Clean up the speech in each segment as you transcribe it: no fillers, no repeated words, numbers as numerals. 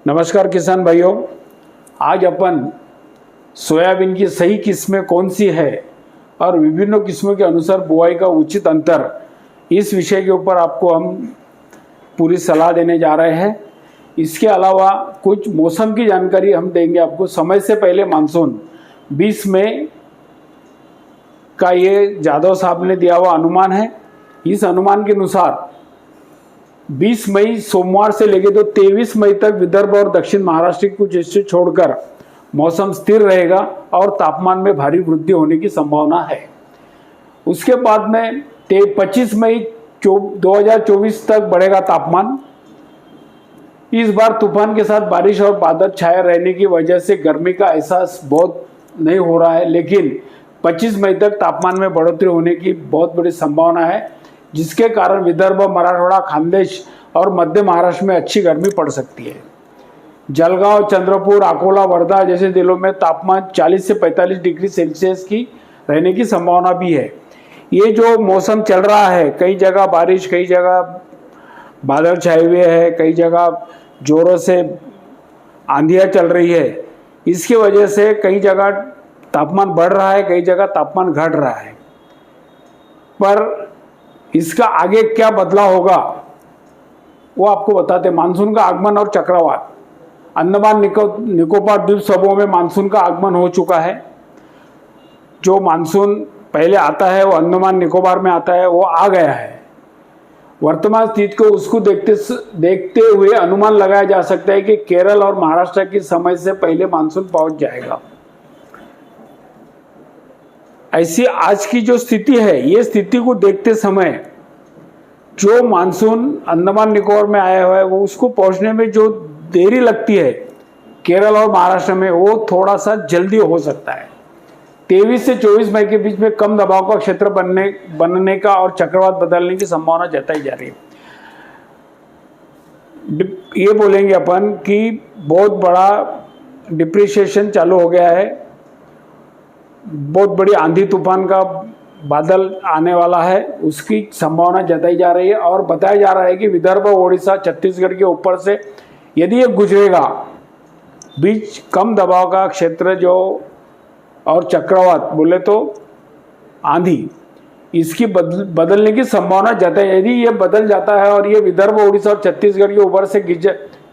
नमस्कार किसान भाइयों, आज अपन सोयाबीन की सही किस्में कौन सी है और विभिन्न किस्मों के अनुसार बुआई का उचित अंतर, इस विषय के ऊपर आपको हम पूरी सलाह देने जा रहे हैं। इसके अलावा कुछ मौसम की जानकारी हम देंगे आपको। समय से पहले मानसून 20 मई का ये जादव साहब ने दिया हुआ अनुमान है। इस अनुमान के अनुसार 20 मई सोमवार से लेकर तो 23 मई तक विदर्भ और दक्षिण महाराष्ट्र के कुछ हिस्से छोड़कर मौसम स्थिर रहेगा और तापमान में भारी वृद्धि होने की संभावना है। उसके बाद में 25 मई 2024 तक बढ़ेगा तापमान। इस बार तूफान के साथ बारिश और बादल छाए रहने की वजह से गर्मी का एहसास बहुत नहीं हो रहा है, लेकिन 25 मई तक तापमान में बढ़ोतरी होने की बहुत बड़ी संभावना है, जिसके कारण विदर्भ, मराठवाड़ा, खानदेश और मध्य महाराष्ट्र में अच्छी गर्मी पड़ सकती है। जलगांव, चंद्रपुर, अकोला, वर्धा जैसे जिलों में तापमान 40 से 45 डिग्री सेल्सियस की रहने की संभावना भी है। ये जो मौसम चल रहा है, कई जगह बारिश, कई जगह बादल छाए हुए हैं, कई जगह जोरों से आंधियां चल रही है, इसकी वजह से कई जगह तापमान बढ़ रहा है, कई जगह तापमान घट रहा है। पर इसका आगे क्या बदलाव होगा वो आपको बताते। मानसून का आगमन और चक्रवात। अंडमान निकोबार द्वीप समूह में मानसून का आगमन हो चुका है। जो मानसून पहले आता है वो अंडमान निकोबार में आता है, वो आ गया है। वर्तमान स्थिति को उसको देखते हुए अनुमान लगाया जा सकता है कि केरल और महाराष्ट्र की समय से पहले मानसून पहुंच जाएगा। ऐसी आज की जो स्थिति है, ये स्थिति को देखते समय जो मानसून अंडमान निकोबार में आया हुआ है वो उसको पहुंचने में जो देरी लगती है केरल और महाराष्ट्र में, वो थोड़ा सा जल्दी हो सकता है। 23 से 24 मई के बीच में कम दबाव का क्षेत्र बनने का और चक्रवात बदलने की संभावना जताई जा रही है। ये बोलेंगे अपन कि बहुत बड़ा डिप्रेशिएशन चालू हो गया है, बहुत बड़ी आंधी तूफान का बादल आने वाला है, उसकी संभावना जताई जा रही है। और बताया जा रहा है कि विदर्भ, ओडिशा, छत्तीसगढ़ के ऊपर से यदि ये गुजरेगा, बीच कम दबाव का क्षेत्र जो और चक्रवात बोले तो आंधी, इसकी बदलने की संभावना जताई। यदि ये बदल जाता है और ये विदर्भ, ओडिशा और छत्तीसगढ़ के ऊपर से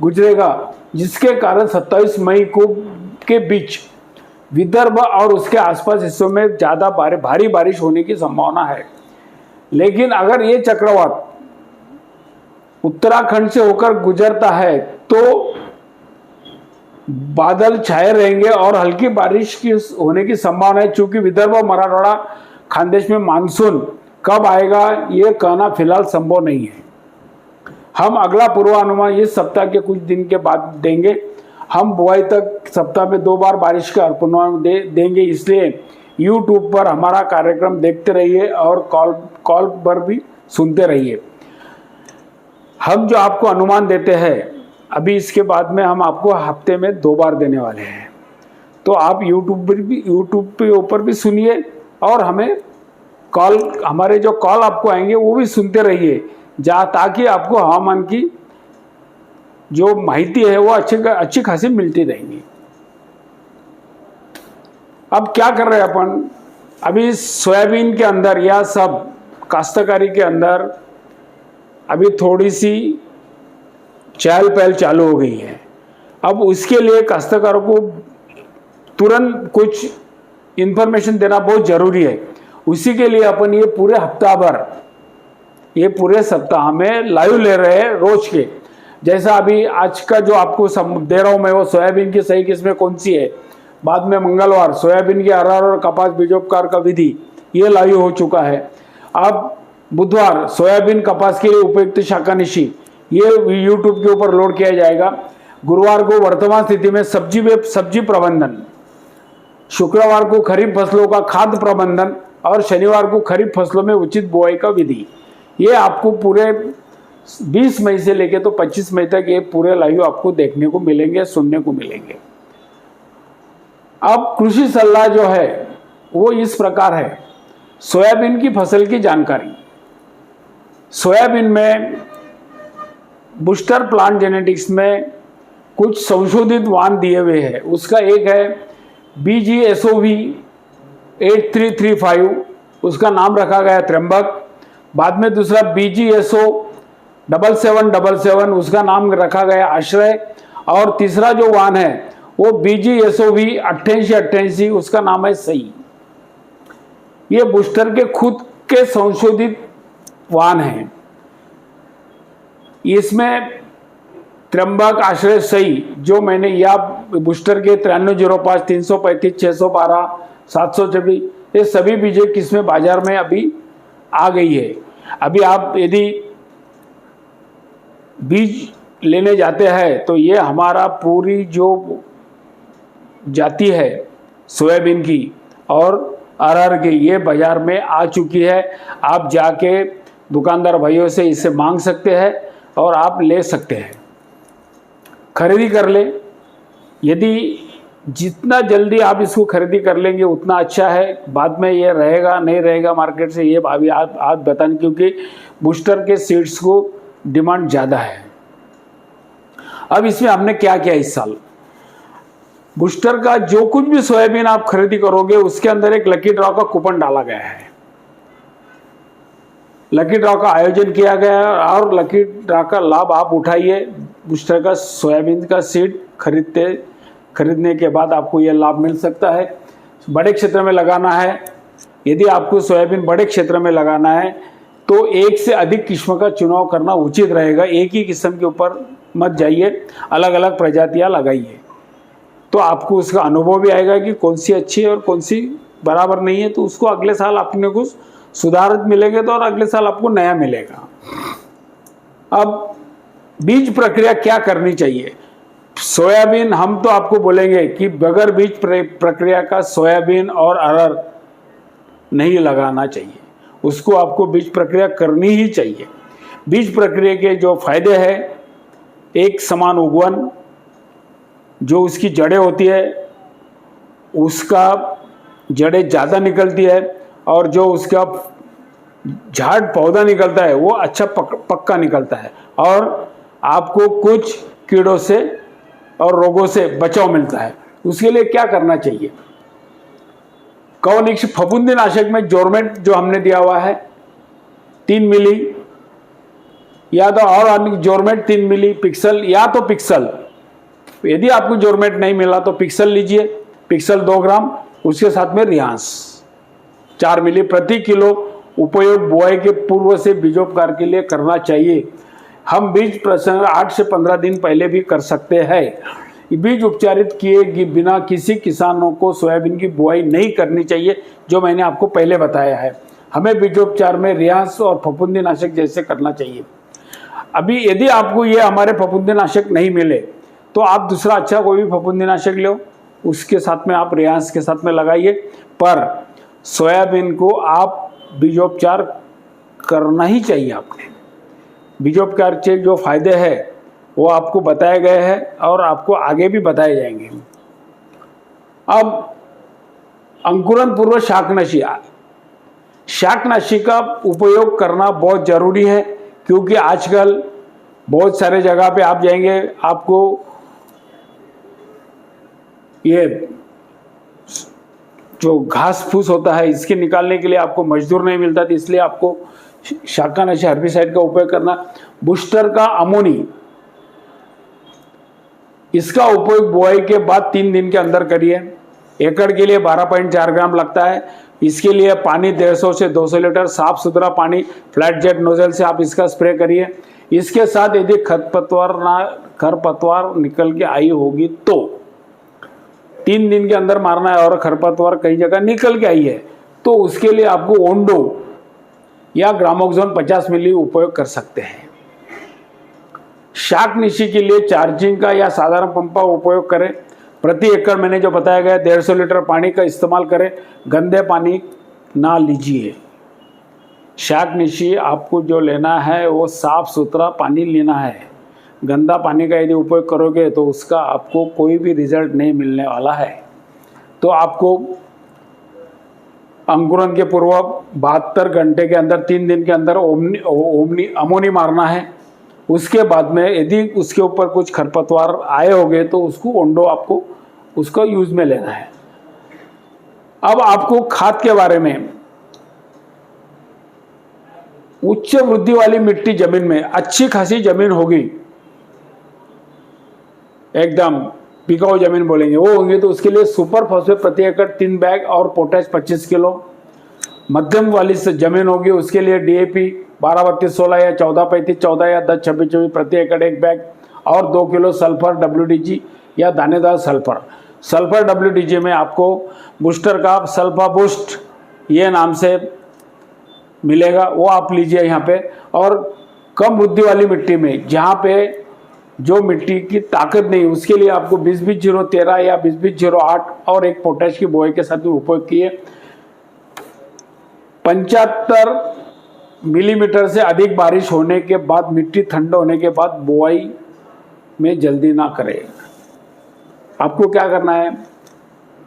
गुजरेगा, जिसके कारण 27 मई को के बीच विदर्भ और उसके आसपास हिस्सों में ज्यादा भारी बारिश होने की संभावना है। लेकिन अगर ये चक्रवात उत्तराखंड से होकर गुजरता है तो बादल छाए रहेंगे और हल्की बारिश की होने की संभावना है। चूंकि विदर्भ और मराठवाड़ा, खानदेश में मानसून कब आएगा ये कहना फिलहाल संभव नहीं है। हम अगला पूर्वानुमान इस सप्ताह के कुछ दिन के बाद देंगे। हम बुआई तक सप्ताह में 2 बार बारिश का पूर्वानुमान देंगे, इसलिए YouTube पर हमारा कार्यक्रम देखते रहिए और कॉल पर भी सुनते रहिए। हम जो आपको अनुमान देते हैं अभी, इसके बाद में हम आपको हफ्ते में 2 बार देने वाले हैं, तो आप YouTube पे ऊपर भी सुनिए और हमें हमारे जो कॉल आपको आएंगे वो भी सुनते रहिए, ताकि आपको हवामान की जो माहिती है वो अच्छी खासी मिलती रहेंगी। अब क्या कर रहे हैं अपन, अभी सोयाबीन के अंदर या सब काश्तकारी के अंदर अभी थोड़ी सी चहल पहल चालू हो गई है। अब उसके लिए काश्तकारों को तुरंत कुछ इंफॉर्मेशन देना बहुत जरूरी है। उसी के लिए अपन ये पूरे हफ्ता भर, ये पूरे सप्ताह में लाइव ले रहे हैं रोज के। जैसा अभी आज का जो आपको दे रहा हूं मैं, वो सोयाबीन की सही किस्में कौन सी है। बाद में मंगलवार सोयाबीन की अरहर और कपास बीजोपचार का विधि, ये लाइव हो चुका है। अब बुधवार सोयाबीन कपास के लिए उपयुक्त शाखानिशी, ये YouTube के ऊपर लोड किया जाएगा। गुरुवार को वर्तमान स्थिति में सब्जी प्रबंधन, शुक्रवार को खरीफ फसलों का खाद्य प्रबंधन और शनिवार को खरीफ फसलों में उचित बुआई का विधि। ये आपको पूरे 20 मई से लेके तो 25 मई तक ये पूरे लाइव आपको देखने को मिलेंगे, सुनने को मिलेंगे। अब कृषि सलाह जो है वो इस प्रकार है। सोयाबीन की फसल की जानकारी। सोयाबीन में बूस्टर प्लांट जेनेटिक्स में कुछ संशोधित वाहन दिए हुए हैं। उसका एक है BGSOV 8335, उसका नाम रखा गया त्र्यंबक। बाद में दूसरा BGSO 7777, उसका नाम रखा गया आश्रय। और तीसरा जो वाहन है वो BGSOV 8888, उसका नाम है सही। ये बूस्टर के खुद के संशोधित वाहन हैं। इसमें त्र्यंबक, आश्रय, सही जो मैंने या बूस्टर के 9305, 335, 612, 726, ये सभी बीजे किस्में बाजार में अभी आ गई है। अभी आप यदि बीज लेने जाते हैं तो ये हमारा पूरी जो जाति है सोयाबीन की और अरहर की, ये बाजार में आ चुकी है। आप जाके दुकानदार भाइयों से इसे मांग सकते हैं और आप ले सकते हैं, खरीदी कर ले। यदि जितना जल्दी आप इसको खरीदी कर लेंगे उतना अच्छा है। बाद में ये रहेगा नहीं रहेगा मार्केट से, ये अभी आप बताएं, क्योंकि बूस्टर के सीड्स को डिमांड ज़्यादा है। अब इसमें हमने क्या किया इस साल, बूस्टर का जो कुछ भी सोयाबीन आप खरीदी करोगे उसके अंदर एक लकी ड्रॉ का कूपन डाला गया है। लकी ड्रॉ का आयोजन किया गया है और लकी ड्रॉ का लाभ आप उठाइए। बूस्टर का सोयाबीन का सीड खरीदने के बाद आपको यह लाभ मिल सकता है। बड़े क्षेत्र में लगाना है, यदि आपको सोयाबीन बड़े क्षेत्र में लगाना है तो एक से अधिक किस्म का चुनाव करना उचित रहेगा। एक ही किस्म के ऊपर मत जाइए, अलग अलग प्रजातियां लगाइए, तो आपको उसका अनुभव भी आएगा कि कौन सी अच्छी है और कौन सी बराबर नहीं है। तो उसको अगले साल अपने को सुधारित मिलेंगे तो और अगले साल आपको नया मिलेगा। अब बीज प्रक्रिया क्या करनी चाहिए सोयाबीन, हम तो आपको बोलेंगे कि बगैर बीज प्रक्रिया का सोयाबीन और अरहर नहीं लगाना चाहिए। उसको आपको बीज प्रक्रिया करनी ही चाहिए। बीज प्रक्रिया के जो फायदे हैं, एक समान उगवन, जो उसकी जड़ें होती है उसका जड़ें ज़्यादा निकलती है और जो उसका झाड़ पौधा निकलता है वो अच्छा पक्का निकलता है और आपको कुछ कीड़ों से और रोगों से बचाव मिलता है। उसके लिए क्या करना चाहिए, कवनिक्ष फफूंदीनाशक में जोरमेट जो हमने दिया हुआ है 3 मिली, या तो और जोरमेट 3 मिली, पिक्सल या तो पिक्सल। यदि आपको जोरमेट नहीं मिला तो पिक्सल लीजिए, पिक्सल 2 ग्राम, उसके साथ में रियांस 4 मिली प्रति किलो उपयोग बुआई के पूर्व से बीजोपचार के लिए करना चाहिए। हम बीज प्रसंग 8 से 15 दिन पहले भी कर सकते हैं। बीज उपचारित किए बिना किसी किसानों को सोयाबीन की बुआई नहीं करनी चाहिए, जो मैंने आपको पहले बताया है। हमें बीजोपचार में रियांस और फफूंदीनाशक जैसे करना चाहिए। अभी यदि आपको ये हमारे फफूंदीनाशक नहीं मिले तो आप दूसरा अच्छा कोई भी फफूंदीनाशक लो, उसके साथ में आप रियांस के साथ में लगाइए। पर सोयाबीन को आप बीजोपचार करना ही चाहिए। आपने बीजोपचार के जो फायदे हैं वो आपको बताए गए हैं और आपको आगे भी बताए जाएंगे। अब अंकुरण पूर्व शाकनाशी, शाकनाशी का उपयोग करना बहुत जरूरी है, क्योंकि आजकल बहुत सारे जगह पे आप जाएंगे, आपको ये जो घास फूस होता है इसके निकालने के लिए आपको मजदूर नहीं मिलता, तो इसलिए आपको शाकनाशी हर्बिसाइड का उपयोग करना। बूस्टर का अमोनी, इसका उपयोग बुआई के बाद 3 दिन के अंदर करिए। एकड़ के लिए 12.4 ग्राम लगता है। इसके लिए पानी 150 से 200 लीटर साफ सुथरा पानी फ्लैट जेट नोजल से आप इसका स्प्रे करिए। इसके साथ यदि खरपतवार निकल के आई होगी तो 3 दिन के अंदर मारना है, और खरपतवार कई जगह निकल के आई है तो उसके लिए आपको ओंडो या ग्रामोक्सोन 50 मिली उपयोग कर सकते हैं। शाकनाशी के लिए चार्जिंग का या साधारण पंप का उपयोग करें। प्रति एकड़ मैंने जो बताया गया 150 लीटर पानी का इस्तेमाल करें, गंदे पानी ना लीजिए। शाकनाशी आपको जो लेना है वो साफ सुथरा पानी लेना है। गंदा पानी का यदि उपयोग करोगे तो उसका आपको कोई भी रिजल्ट नहीं मिलने वाला है। तो आपको अंकुरण के पूर्व 72 घंटे के अंदर 3 दिन के अंदर अमोनी मारना है। उसके बाद में यदि उसके ऊपर कुछ खरपतवार आए होंगे तो उसको ओंडो आपको उसको यूज में लेना है। अब आपको खाद के बारे में, उच्च वृद्धि वाली मिट्टी जमीन में, अच्छी खासी जमीन होगी, एकदम पिकाऊ जमीन बोलेंगे वो होंगे, तो उसके लिए सुपर फॉस्फेट प्रति एकड़ 3 बैग और पोटैश 25 किलो। मध्यम वाली से जमीन होगी उसके लिए डीएपी 12-32-16 या 14-35-14 या 10-26-24 प्रति एकड़ 1 बैग और 2 किलो सल्फर WDG या दानेदार सल्फर। सल्फर WDG में आपको बूस्टर का सल्फा बूस्ट ये नाम से मिलेगा, वो आप लीजिए यहाँ पे। और कम वृद्धि वाली मिट्टी में, जहाँ पे जो मिट्टी की ताकत नहीं, उसके लिए आपको 20-20-0-13 या 20-20-0-8 और एक पोटैश की बोई के साथ भी उपयोग किए। 75 मिलीमीटर से अधिक बारिश होने के बाद, मिट्टी ठंडा होने के बाद बुआई में जल्दी ना करें। आपको क्या करना है,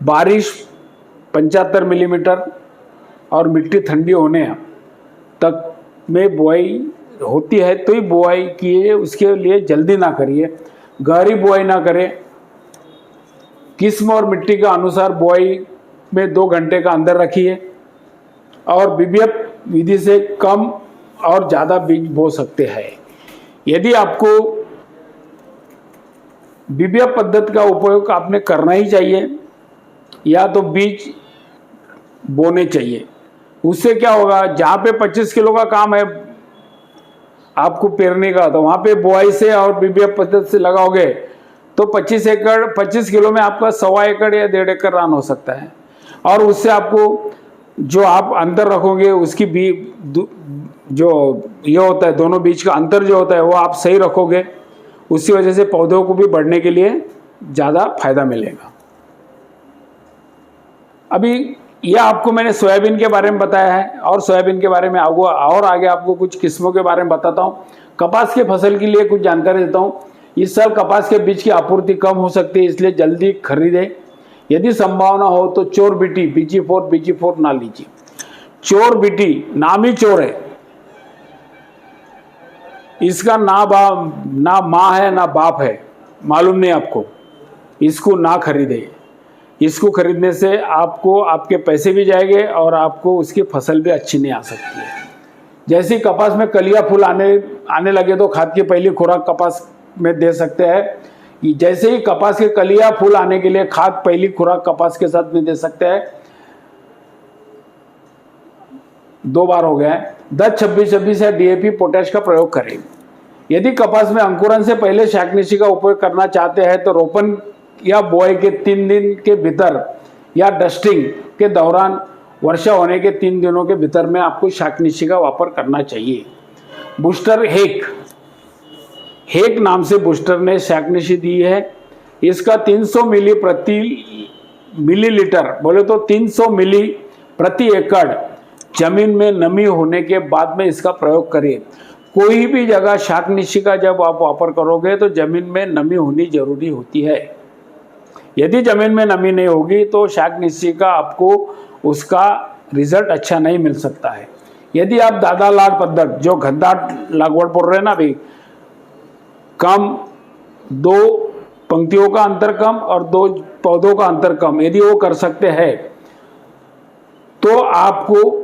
बारिश 75 मिलीमीटर और मिट्टी ठंडी होने तक में बुआई होती है तो ही बुआई कीजिए, उसके लिए जल्दी ना करिए, गहरी बुआई ना करें। किस्म और मिट्टी का अनुसार बुआई में 2 घंटे का अंदर रखिए और बीबीएफ विधि से कम और ज़्यादा बीज बो सकते हैं। यदि आपको बीबीएफ पद्धति का उपयोग आपने करना ही चाहिए या तो बीज बोने चाहिए। उससे क्या होगा, जहाँ पे 25 किलो का काम है आपको पेरने का, तो वहाँ पे बुआई से और बीबीएफ पद्धति से लगाओगे तो 25 किलो में आपका 1.25 एकड़ या 1.5 एकड़ रान हो सकता है। और उससे आपको जो आप अंतर रखोगे उसकी जो ये होता है, दोनों बीच का अंतर जो होता है वो आप सही रखोगे, उसी वजह से पौधों को भी बढ़ने के लिए ज़्यादा फायदा मिलेगा। अभी यह आपको मैंने सोयाबीन के बारे में बताया है और सोयाबीन के बारे में और आगे आपको कुछ किस्मों के बारे में बताता हूँ। कपास के फसल के लिए कुछ जानकारी देता हूँ। इस साल कपास के बीज की आपूर्ति कम हो सकती है, इसलिए जल्दी खरीदें। यदि संभावना हो तो चोर बीटी BG4 ना लीजिए। चोर बीटी नाम ही चोर है, इसका ना माँ है ना बाप है, मालूम नहीं आपको, इसको ना खरीदे। इसको खरीदने से आपको आपके पैसे भी जाएंगे और आपको उसकी फसल भी अच्छी नहीं आ सकती है। जैसे कपास में कलिया फूल आने लगे तो खाद की पहली खुराक कपास में दे सकते हैं। जैसे ही कपास के कलिया फूल आने के लिए खाद पहली खुराक कपास के साथ में दे सकते हैं। 2 बार हो गया है। 10-26-26 या डीएपी पोटैश का प्रयोग करें। यदि कपास में अंकुरन से पहले शाकनिशी का उपयोग करना चाहते हैं तो रोपण या बुआई के 3 दिन के भीतर या डस्टिंग के दौरान वर्षा होने के 3 दिनों के भीतर में आपको शाकनिशी का वापर करना चाहिए। बूस्टर हेक नाम से बूस्टर ने शाकनिशी दी है। इसका 300 मिली प्रति मिलीलीटर बोले तो 300 मिली प्रति एकड़ जमीन में नमी होने के बाद में इसका प्रयोग करिए। कोई भी जगह शाकनिशी का जब आप वापर करोगे तो जमीन में नमी होनी जरूरी होती है। यदि जमीन में नमी नहीं होगी तो शाकनिशी का आपको उसका रिजल्ट अच्छा नहीं मिल सकता है। यदि आप दादा लाड पद्धत जो घनदाट लागवड बोल रहे हैं ना, भाई कम 2 पंक्तियों का अंतर कम और 2 पौधों का अंतर कम, यदि वो कर सकते हैं तो आपको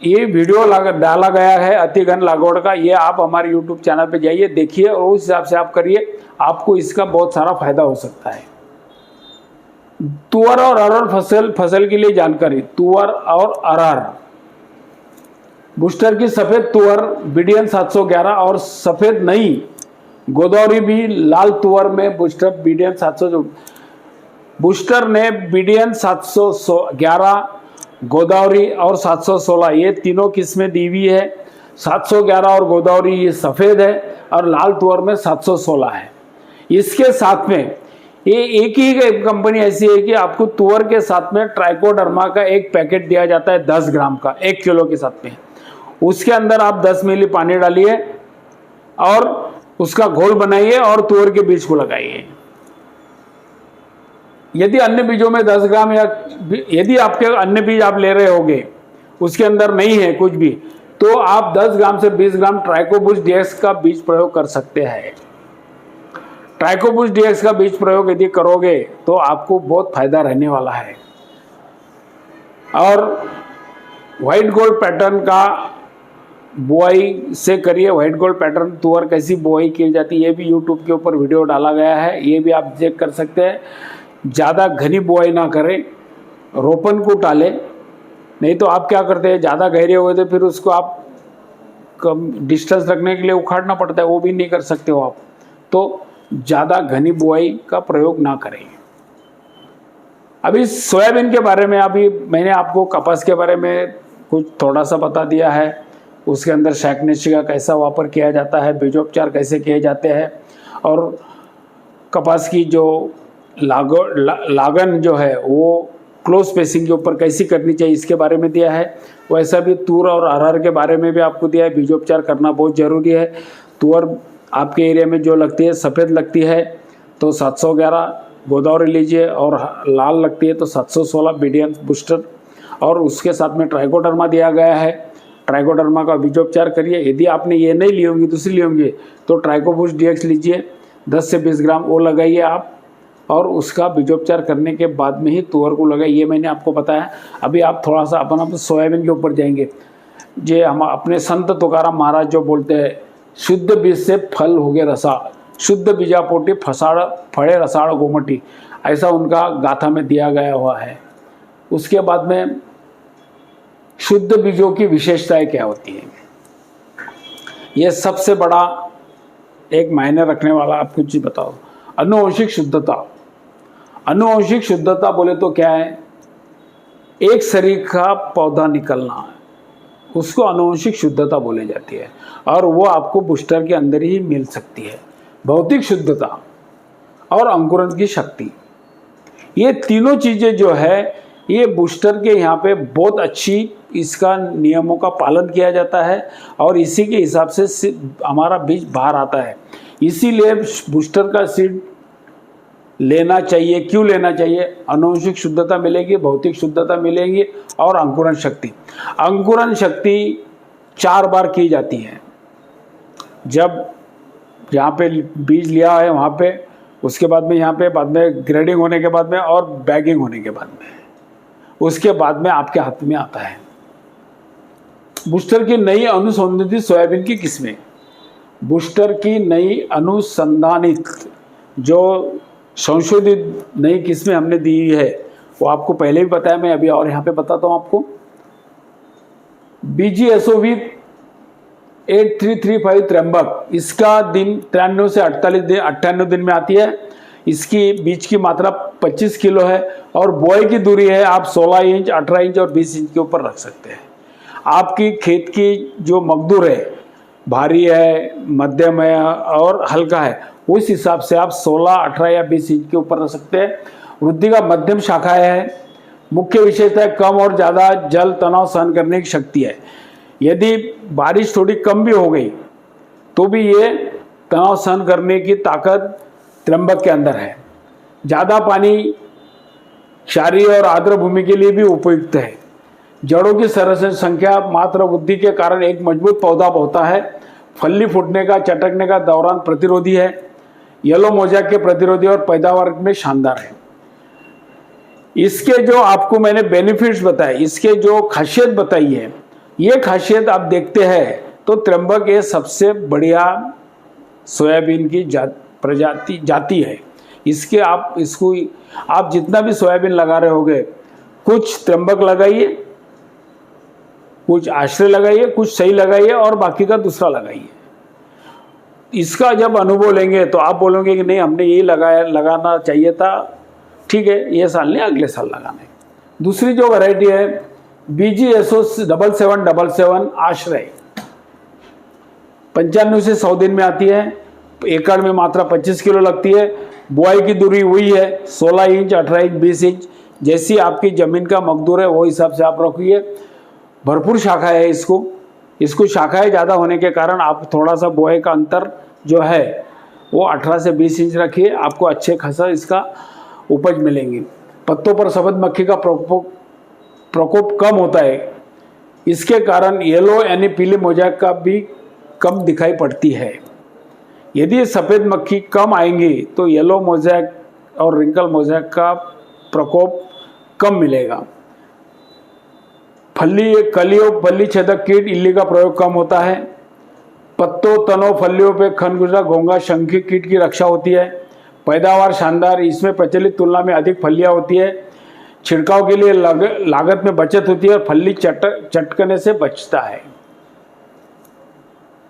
ये वीडियो डाला गया है अतिघन लागवड का, ये आप हमारे YouTube चैनल पे जाइए देखिए और उस हिसाब से आप करिए, आपको इसका बहुत सारा फायदा हो सकता है। तुअर और अरहर फसल के लिए जानकारी। तुअर और अरहर, बूस्टर की सफेद तुअर BDN 711 और सफेद नई गोदावरी भी लाल तुअर में बूस्टर BDN 700 बूस्टर ने BDN 711 गोदावरी और 716 ये तीनों किस्में दी हुई है। 711 और गोदावरी ये सफेद है और लाल तुअर में 716 है। इसके साथ में ये एक ही कंपनी ऐसी है कि आपको तुअर के साथ में ट्राइकोडर्मा का एक पैकेट दिया जाता है 10 ग्राम का 1 किलो के साथ में। उसके अंदर आप 10 मिली पानी डालिए और उसका घोल बनाइए और तुअर के बीज को लगाइए। यदि अन्य बीजों में 10 ग्राम या यदि आपके अन्य बीज आप ले रहे होंगे उसके अंदर नहीं है कुछ भी, तो आप 10 ग्राम से 20 ग्राम ट्राइकोबुस डीएक्स का बीज प्रयोग कर सकते हैं। ट्राइकोबुस डीएक्स का बीज प्रयोग यदि करोगे तो आपको बहुत फायदा रहने वाला है। और व्हाइट गोल्ड पैटर्न का बुआई से करिए। व्हाइट गोल्ड पैटर्न तुअर कैसी बुआई की जाती है ये भी यूट्यूब के ऊपर वीडियो डाला गया है, ये भी आप चेक कर सकते हैं। ज़्यादा घनी बुआई ना करें, रोपन को टालें, नहीं तो आप क्या करते हैं ज़्यादा गहरे हुए तो फिर उसको आप कम डिस्टेंस रखने के लिए उखाड़ना पड़ता है, वो भी नहीं कर सकते हो आप। तो ज़्यादा घनी बुआई का प्रयोग ना करें। अभी सोयाबीन के बारे में अभी मैंने आपको कपास के बारे में कुछ थोड़ा सा बता दिया है, उसके अंदर शाकनाशी का कैसा वापर किया जाता है, बीजोपचार कैसे किए जाते हैं, और कपास की जो लागन जो है वो क्लोज स्पेसिंग के ऊपर कैसी करनी चाहिए इसके बारे में दिया है। वैसा भी तूर और अरहर के बारे में भी आपको दिया है। बीजोपचार करना बहुत ज़रूरी है। तूर आपके एरिया में जो लगती है सफ़ेद लगती है तो 711 गोदावरी लीजिए, और लाल लगती है तो 716 बीडीएन बूस्टर, और उसके साथ में ट्राइकोडर्मा दिया गया है। ट्राइकोडर्मा का बीजोपचार करिए। यदि आपने ये नहीं ली होंगी, दूसरी ली होंगी, तो ट्राइकोबुस डीएक्स लीजिए 10 से 20 ग्राम, वो लगाइए आप, और उसका बीजोपचार करने के बाद में ही तुअर को लगाइए। ये मैंने आपको बताया। अभी आप थोड़ा सा अपन सोयाबीन के ऊपर जाएंगे। जे हम अपने संत तुकाराम महाराज जो बोलते हैं, शुद्ध बीज से फल हो गए रसाळ, शुद्ध बीजापोटी फसाड़ फड़े रसाळ गोमटी, ऐसा उनका गाथा में दिया गया हुआ है। उसके बाद में शुद्ध बीजों की विशेषताएं क्या होती है, यह सबसे बड़ा एक मायने रखने वाला आपको चीज बताओ। आनुवंशिक शुद्धता। आनुवंशिक शुद्धता बोले तो क्या है, एक शरीर का पौधा निकलना, उसको आनुवंशिक शुद्धता बोली जाती है, और वो आपको बूस्टर के अंदर ही मिल सकती है। भौतिक शुद्धता और अंकुरण की शक्ति, ये तीनों चीज़ें जो है ये बूस्टर के यहाँ पे बहुत अच्छी इसका नियमों का पालन किया जाता है, और इसी के हिसाब से हमारा बीज बाहर आता है। इसीलिए बूस्टर का सीड लेना चाहिए। क्यों लेना चाहिए? आनुवंशिक शुद्धता मिलेगी, भौतिक शुद्धता मिलेगी, और अंकुरण शक्ति। अंकुरण शक्ति 4 बार की जाती है। जब जहाँ पे बीज लिया है वहाँ पे, उसके बाद में यहाँ पे, बाद में ग्रेडिंग होने के बाद में, और बैगिंग होने के बाद में, उसके बाद में आपके हाथ में आता है। बूस्टर की नई अनुसंधानित सोयाबीन की किस्में, बूस्टर की नई अनुसंधानित जो संशोधित नई किस्में हमने दी है वो आपको पहले भी बताया, मैं अभी और यहाँ पे बताता हूँ आपको। BGSOV 8335 त्र्यंबक, इसका दिन 93 से 98 दिन में आती है। इसकी बीज की मात्रा 25 किलो है, और बुआई की दूरी है आप 16 इंच, 18 इंच और 20 इंच के ऊपर रख सकते हैं। आपकी खेत की जो मकदूर है, भारी है, मध्यम है और हल्का है, उस हिसाब से आप 16, 18 या 20 इंच के ऊपर रख सकते हैं। वृद्धि का मध्यम शाखा है। मुख्य विशेषता है कम और ज़्यादा जल तनाव सहन करने की शक्ति है। यदि बारिश थोड़ी कम भी हो गई तो भी ये तनाव सहन करने की ताकत त्र्यंबक के अंदर है। ज़्यादा पानी क्षारीय और आर्द्र भूमि के लिए भी उपयुक्त है। जड़ों की सरस संख्या मात्र वृद्धि के कारण एक मजबूत पौधा होता है। फल्ली फूटने का, चटकने का दौरान प्रतिरोधी है। येलो मोज़ेक के प्रतिरोधी और पैदावार में शानदार है। इसके जो आपको मैंने बेनिफिट्स बताए, इसके जो खासियत बताई है, ये खासियत आप देखते हैं तो त्र्यंबक ये सबसे बढ़िया सोयाबीन की जाति है। इसके आप जितना भी सोयाबीन लगा रहे होगे, कुछ त्र्यंबक लगाइए, कुछ आश्रय लगाइए, कुछ सही लगाइए, और बाकी का दूसरा लगाइए। इसका जब अनुभव लेंगे तो आप बोलोगे कि नहीं, हमने यही लगाना चाहिए था, ठीक है, ये साल नहीं अगले साल लगाना है। दूसरी जो वैरायटी है BGSO 7777 आश्रय, 95 से 100 दिन में आती है। एकड़ में मात्रा 25 किलो लगती है। बुआई की दूरी हुई है 16 इंच, 18 इंच, 20 इंच, जैसी आपकी ज़मीन का मकदूर है वो हिसाब से आप रखिए। भरपूर शाखा है इसको शाखाएं ज़्यादा होने के कारण आप थोड़ा सा बुआई का अंतर जो है वो 18 से 20 इंच रखिए, आपको अच्छे खासा इसका उपज मिलेंगी। पत्तों पर सफेद मक्खी का प्रकोप कम होता है। इसके कारण येलो यानी पीली मोज़ेक का भी कम दिखाई पड़ती है। यदि सफ़ेद मक्खी कम आएंगी तो येलो मोज़ेक और रिंकल मोज़ेक का प्रकोप कम मिलेगा। कलियों फली छेदक कीट इल्ली का प्रयोग कम होता है। पत्तों, तनों, फलियों पे खरगुजा, घोंघा, शंखी कीट की रक्षा होती है। पैदावार शानदार, इसमें प्रचलित तुलना में अधिक फलियां होती है। छिड़काव के लिए लागत में बचत होती है और फली चटकने से बचता है।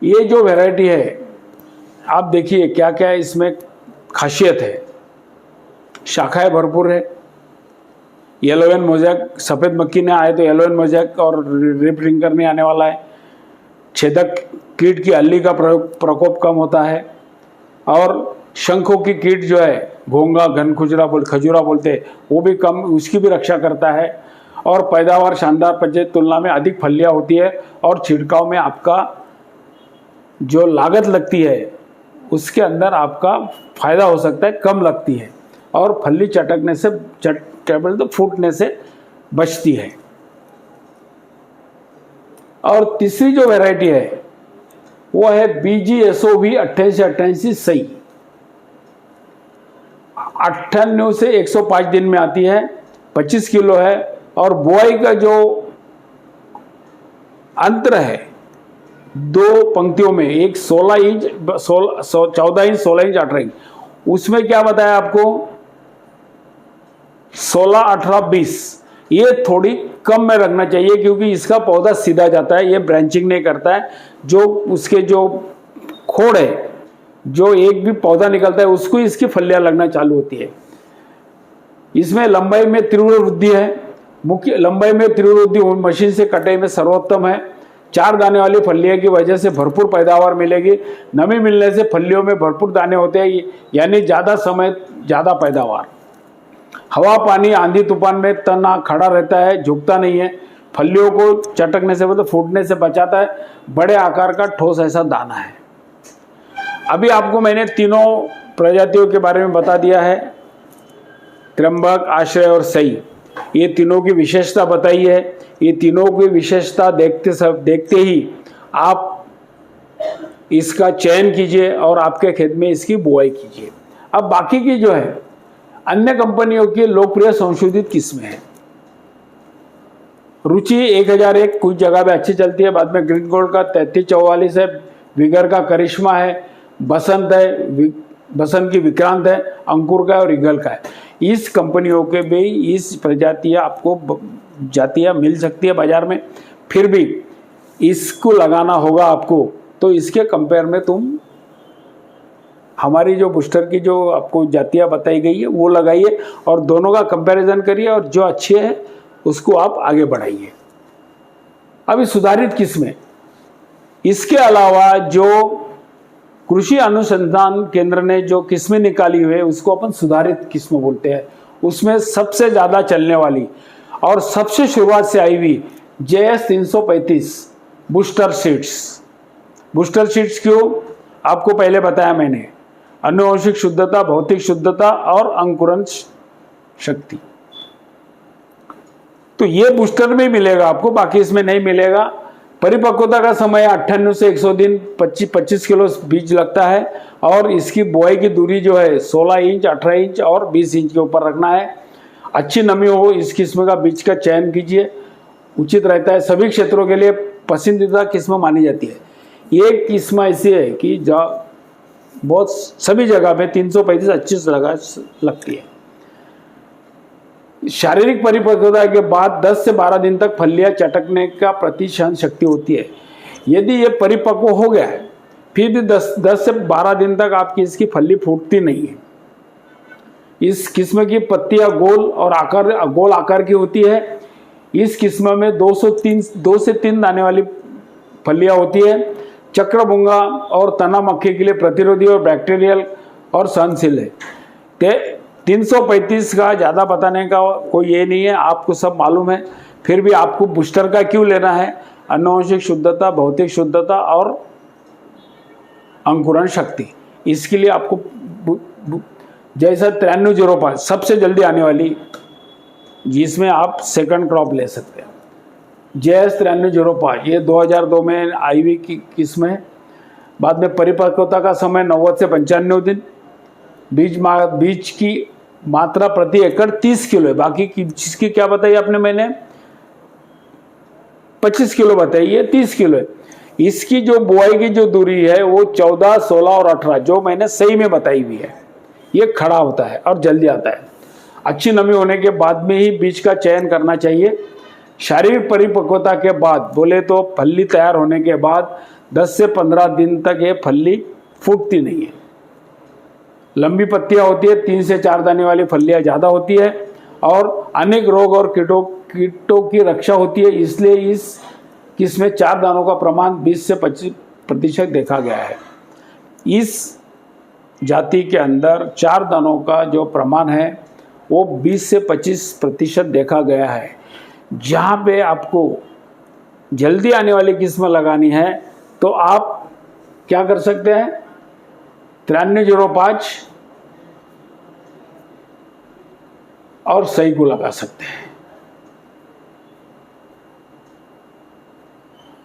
ये जो वैरायटी है आप देखिए क्या क्या इसमें खासियत है। शाखाएं भरपूर है। येलोवन मोज़ेक, सफ़ेद मक्खी ने आए तो येलोवन मोज़ेक और रिप रिंकर नहीं आने वाला है। छेदक कीट की अल्ली का प्रकोप कम होता है और शंखों की कीट जो है, घोंघा, खजूरा बोलते हैं, वो भी कम, उसकी भी रक्षा करता है। और पैदावार शानदार प्रचलित तुलना में अधिक फलियां होती है और छिड़काव में आपका जो लागत लगती है उसके अंदर आपका फायदा हो सकता है, कम लगती है और फली चटकने से तो फूटने से बचती है। और तीसरी जो वैरायटी है वो है BGSOV 8888 सही। 98 से 105 दिन में आती है, 25 किलो है और बुआई का जो अंतर है 2 पंक्तियों में, एक 14 इंच 18 इंच, उसमें क्या बताया आपको 16, 18, 20, ये थोड़ी कम में रखना चाहिए क्योंकि इसका पौधा सीधा जाता है, ये ब्रांचिंग नहीं करता है। जो उसके जो खोड़ है, जो एक भी पौधा निकलता है उसको इसकी फलियां लगना चालू होती है। इसमें लंबाई में तीव्र वृद्धि है। मुख्य लंबाई में तीव्र वृद्धि मशीन से कटाई में सर्वोत्तम है। 4 दाने वाली फलियों की वजह से भरपूर पैदावार मिलेगी। नमी मिलने से फलियों में भरपूर दाने होते हैं, यानी ज़्यादा समय ज़्यादा पैदावार। हवा, पानी, आंधी तूफान में तना खड़ा रहता है, झुकता नहीं है। फलियों को चटकने से मतलब फूटने से बचाता है। बड़े आकार का ठोस ऐसा दाना है। अभी आपको मैंने तीनों प्रजातियों के बारे में बता दिया है, त्र्यंबक, आश्रय और सई। ये तीनों की विशेषता बताई है। ये तीनों की विशेषता देखते ही आप इसका चयन कीजिए और आपके खेत में इसकी बुआई कीजिए। अब बाकी की जो है अन्य कंपनियों की लोकप्रिय संशोधित किस्में हैं। रुचि 1001 कुछ जगह पे अच्छी चलती है, बाद में ग्रीन गोल्ड का 3344 है, विगर का करिश्मा है, बसंत है, बसंत की विक्रांत है, अंकुर का है और ईगल का है। इस कंपनियों के भी इस प्रजातियां आपको जातियां मिल सकती है बाजार में, फिर भी इसको लगाना होगा आपको। तो इसके कंपेयर में तुम हमारी जो बूस्टर की जो आपको जातियां बताई गई है वो लगाइए और दोनों का कंपैरिजन करिए और जो अच्छे है उसको आप आगे बढ़ाइए। अभी सुधारित किस्में, इसके अलावा जो कृषि अनुसंधान केंद्र ने जो किस्में निकाली हुई है उसको अपन सुधारित किस्में बोलते हैं। उसमें सबसे ज़्यादा चलने वाली और सबसे शुरुआत से आई हुई JS 335 booster seeds. Booster seeds क्यों, आपको पहले बताया मैंने, आनुवंशिक शुद्धता, भौतिक शुद्धता और अंकुरण शक्ति। तो ये बूस्टर में मिलेगा आपको, बाकी इसमें नहीं मिलेगा। परिपक्वता का समय 98 से 100 दिन, 25 किलो बीज लगता है और इसकी बुआई की दूरी जो है 16 इंच, 18 इंच और 20 इंच के ऊपर रखना है। अच्छी नमी हो इस किस्म का बीज का चयन कीजिए, उचित रहता है। सभी क्षेत्रों के लिए पसंदीदा किस्म मानी जाती है। ये किस्म ऐसी है कि बहुत सभी जगह पे 335 अच्छी लगती है। शारीरिक परिपक्वता के बाद 10 से 12 दिन तक फलियां चटकने का प्रतिशत शक्ति होती है। यदि ये परिपक्व हो गया है फिर भी 10 से 12 दिन तक आपकी इसकी फली फूटती नहीं है। इस किस्म की पत्तियां गोल आकार की होती है। इस किस्म में 2 से 3 दाने वाली फलियां होती है। चक्रभुंगा और तना मक्खी के लिए प्रतिरोधी और बैक्टीरियल और सहनशील है। 335 का ज़्यादा बताने का कोई ये नहीं है, आपको सब मालूम है। फिर भी आपको बूस्टर का क्यों लेना है, आनुवंशिक शुद्धता, भौतिक शुद्धता और अंकुरण शक्ति। इसके लिए आपको जैसा 9305 सबसे जल्दी आने वाली, जिसमें आप सेकंड क्रॉप ले सकते हैं। JS 9305 ये 2002 में आई हुई किस्म है। बाद में परिपक्वता का समय 90 से 95 दिन। बीज की मात्रा प्रति एकड़ 30 किलो है। बाकी की चीज की क्या बताई आपने, मैंने 25 किलो बताई, ये 30 किलो है। इसकी जो बुआई की जो दूरी है वो 14, 16 और 18 जो मैंने सही में बताई हुई है। ये खड़ा होता है और जल्दी आता है। अच्छी नमी होने के बाद में ही बीज का चयन करना चाहिए। शारीरिक परिपक्वता के बाद बोले तो फल्ली तैयार होने के बाद 10 से 15 दिन तक ये फल्ली फूटती नहीं है। लंबी पत्तियां होती है, 3 से 4 दाने वाली फल्लियां ज़्यादा होती है और अनेक रोग और कीटों की रक्षा होती है। इसलिए इस किस्म में 4 दानों का प्रमाण 20 से 25% देखा गया है। इस जाति के अंदर 4 दानों का जो प्रमाण है वो 20 से 25% देखा गया है। जहाँ पे आपको जल्दी आने वाली किस्म लगानी है तो आप क्या कर सकते हैं, 9305 और सही को लगा सकते हैं।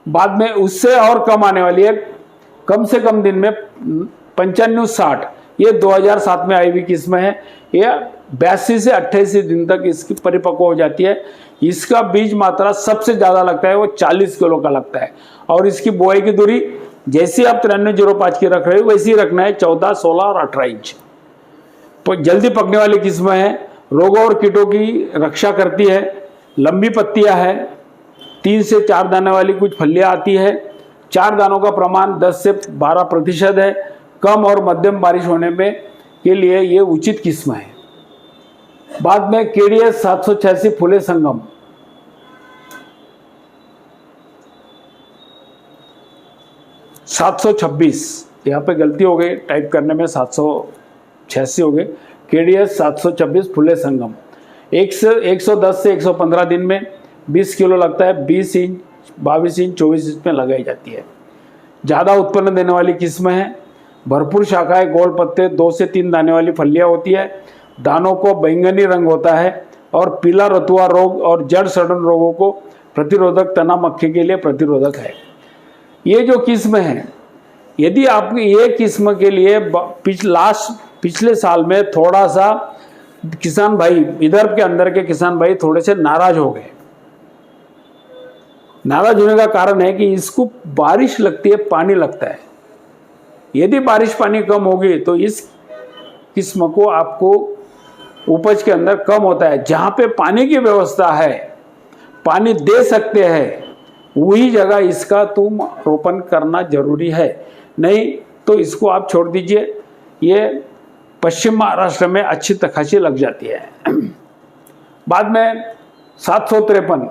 बाद में उससे और कम आने वाली है, कम से कम दिन में 9560 ये 2007 में आई हुई किस्म है। यह 82 से 88 दिन तक इसकी परिपक्व हो जाती है। इसका बीज मात्रा सबसे ज़्यादा लगता है वो 40 किलो का लगता है और इसकी बुआई की दूरी जैसी आप 9305 की रख रहे हो वैसी रखना है, 14, 16 और 18 इंच। तो जल्दी पकने वाली किस्म है, रोगों और कीटों की रक्षा करती है, लंबी पत्तियां है, 3 से 4 दाने वाली कुछ फलियां आती है। 4 दानों का प्रमाण 10 से 12% है। कम और मध्यम बारिश होने में के लिए ये उचित किस्म है। बाद में KDS 786 फूले संगम, यहाँ पे गलती हो गई टाइप करने में, 786 हो गए। KDS 726 फूले संगम 110 से 115 दिन में 20 किलो लगता है। 20 इंच, 22 इंच, 24 इंच में लगाई जाती है। ज़्यादा उत्पन्न देने वाली किस्म है। भरपूर शाखाएं, गोल पत्ते, 2 से 3 दाने वाली फलियां होती है। दानों को बैंगनी रंग होता है और पीला रतुआ रोग और जड़ सड़न रोगों को प्रतिरोधक, तना मक्खी के लिए प्रतिरोधक है। ये जो किस्म है, यदि आप ये किस्म के लिए पिछले साल में थोड़ा सा किसान भाई, विदर्भ के अंदर के किसान भाई थोड़े से नाराज हो गए। नाराज होने का कारण है कि इसको बारिश लगती है, पानी लगता है। यदि बारिश पानी कम होगी तो इस किस्म को आपको उपज के अंदर कम होता है। जहाँ पे पानी की व्यवस्था है, पानी दे सकते हैं, वही जगह इसका तुम रोपण करना जरूरी है, नहीं तो इसको आप छोड़ दीजिए। ये पश्चिम महाराष्ट्र में अच्छी खासी लग जाती है। बाद में 753